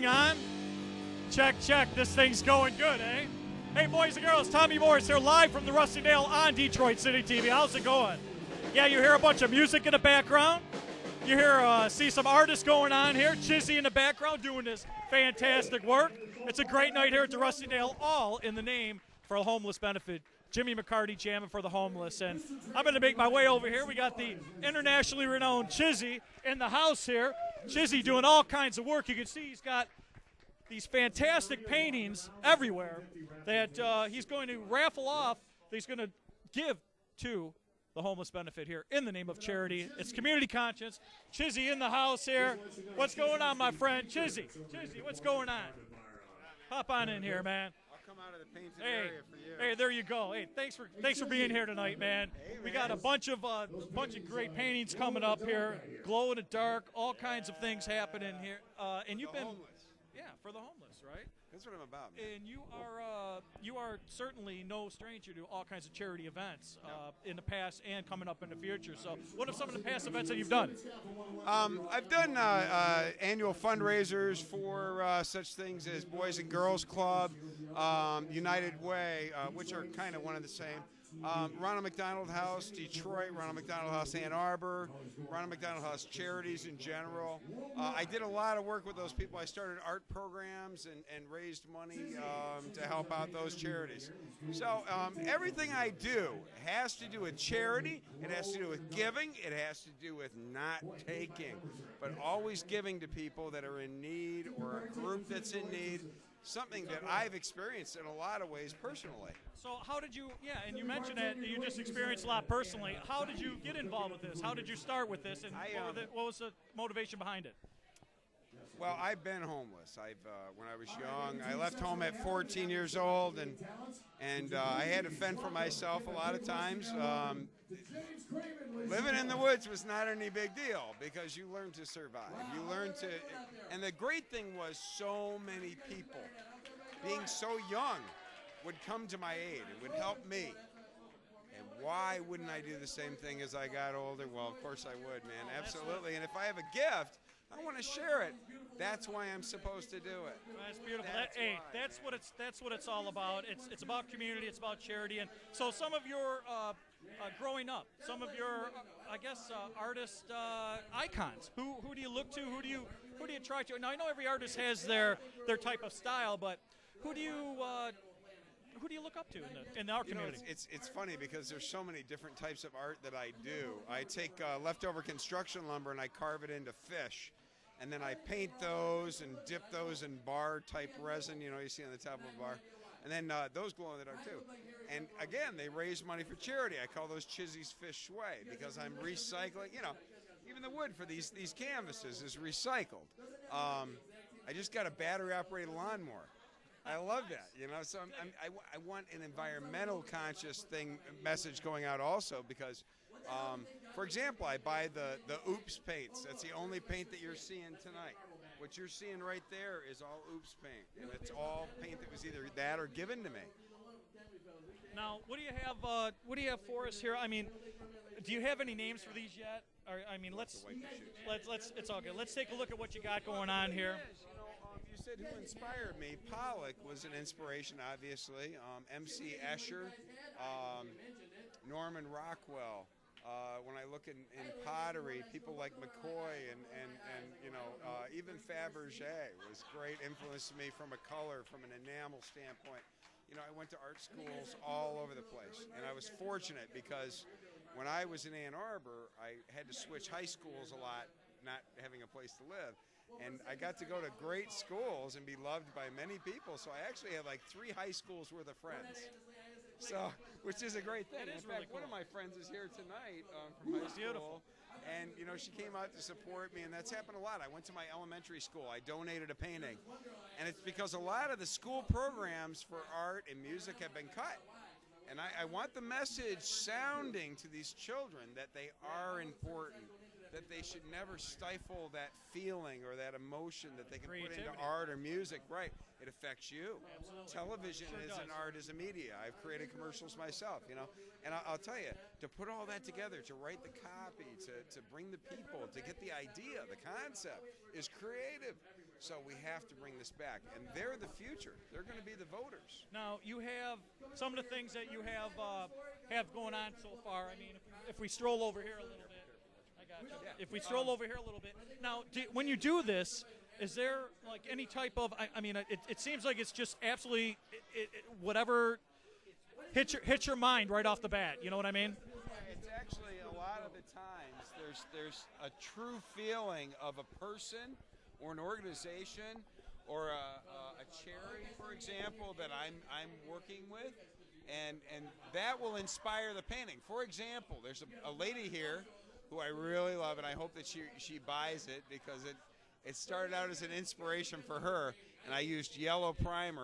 thing on? Check, check. This thing's going good, eh? Hey, boys and girls, Tommy Morris here live from the Rusty Nail on Detroit City TV. How's it going? Yeah, you hear a bunch of music in the background. You hear, see some artists going on here. Chizzy in the background doing this fantastic work. It's a great night here at the Rusty Nail, all in the name for a homeless benefit. Jimmy McCarty jamming for the homeless. And I'm going to make my way over here. We got the internationally renowned Chizzy in the house here. Chizzy doing all kinds of work. You can see he's got these fantastic paintings everywhere that he's going to raffle off, that he's going to give to the homeless benefit here in the name of charity. It's community conscience. Chizzy in the house here. What's going on, my friend? Chizzy, what's going on? Hop on in here, man. I'll come out of the painted area for you. Hey, there you go. Hey, thanks for being here tonight, man. We got a bunch of great paintings coming up here. Glow in the dark, all kinds of things happening here. And you've been homeless. Yeah, for the homeless, right? That's what I'm about, man. And you are certainly no stranger to all kinds of charity events in the past and coming up in the future. So, what are some of the past events that you've done? I've done annual fundraisers for such things as Boys and Girls Club, United Way, which are kind of one and the same. Ronald McDonald House, Detroit, Ronald McDonald House, Ann Arbor, Ronald McDonald House charities in general. I did a lot of work with those people. I started art programs and raised money to help out those charities. So everything I do has to do with charity. It has to do with giving. It has to do with not taking, but always giving to people that are in need or a group that's in need. Something that I've experienced in a lot of ways personally. So how did you, and you mentioned that you just experienced a lot personally. How did you get involved with this? How did you start with this? And what was the motivation behind it? Well, I've been homeless. When I was young, I left home at 14 years old, and I had to fend for myself a lot of times. Living in the woods was not any big deal because you learn to survive. You learn to, and the great thing was so many people, being so young, would come to my aid and would help me. And why wouldn't I do the same thing as I got older? Well, of course I would, man, absolutely. And if I have a gift, I want to share it. That's why I'm supposed to do it. That's beautiful. That's what it's all about. It's about community. It's about charity. And so, some of your growing up, some of your, I guess, artist icons. Who do you look to? Who do you try to? Now, I know every artist has their type of style, but who do you look up to in our community? It's funny because there's so many different types of art that I do. I take leftover construction lumber and I carve it into fish. And then I paint those and dip those in bar-type resin, you see on the top of a bar. And then those glow in the dark, too. And, again, they raise money for charity. I call those Chizzy's Fish Sway because I'm recycling. Even the wood for these canvases is recycled. I just got a battery-operated lawnmower. I love that, So I want an environmental conscious message going out also because, for example, I buy the Oops paints. That's the only paint that you're seeing tonight. What you're seeing right there is all Oops paint, and it's all paint that was either that or given to me. Now, what do you have? What do you have for us here? I mean, do you have any names for these yet? Or, I mean, let's. It's all good. Let's take a look at what you got going on here. You said who inspired me. Pollock was an inspiration, obviously. M.C. Escher, Norman Rockwell. When I look in pottery, people like McCoy and even Fabergé was great influence to me from a color, from an enamel standpoint. I went to art schools all over the place, and I was fortunate because when I was in Ann Arbor, I had to switch high schools a lot, not having a place to live. And I got to go to great schools and be loved by many people. So I actually had like 3 high schools worth of friends. So, which is a great thing. In fact, one of my friends is here tonight from high school. And, she came out to support me, and that's happened a lot. I went to my elementary school. I donated a painting. And it's because a lot of the school programs for art and music have been cut. And I want the message sounding to these children that they are important, that they should never stifle that feeling or that emotion that they can put into art or music. Right. It affects you. Absolutely. Television is an art, is a media. I've created commercials myself, And I'll tell you, to put all that together, to write the copy, to bring the people, to get the idea, the concept, is creative. So we have to bring this back, and they're the future. They're going to be the voters. Now, you have some of the things that you have going on so far. I mean, if we stroll over here a little bit, I got you. Yeah. If we stroll over here a little bit. Now, when you do this, is there like any type of? I mean, it seems like it's just absolutely whatever hits your mind right off the bat. You know what I mean? It's actually a lot of the times there's a true feeling of a person or an organization or a charity, for example, that I'm working with, and that will inspire the painting. For example, there's a lady here who I really love, and I hope that she buys it because it started out as an inspiration for her, and I used yellow primer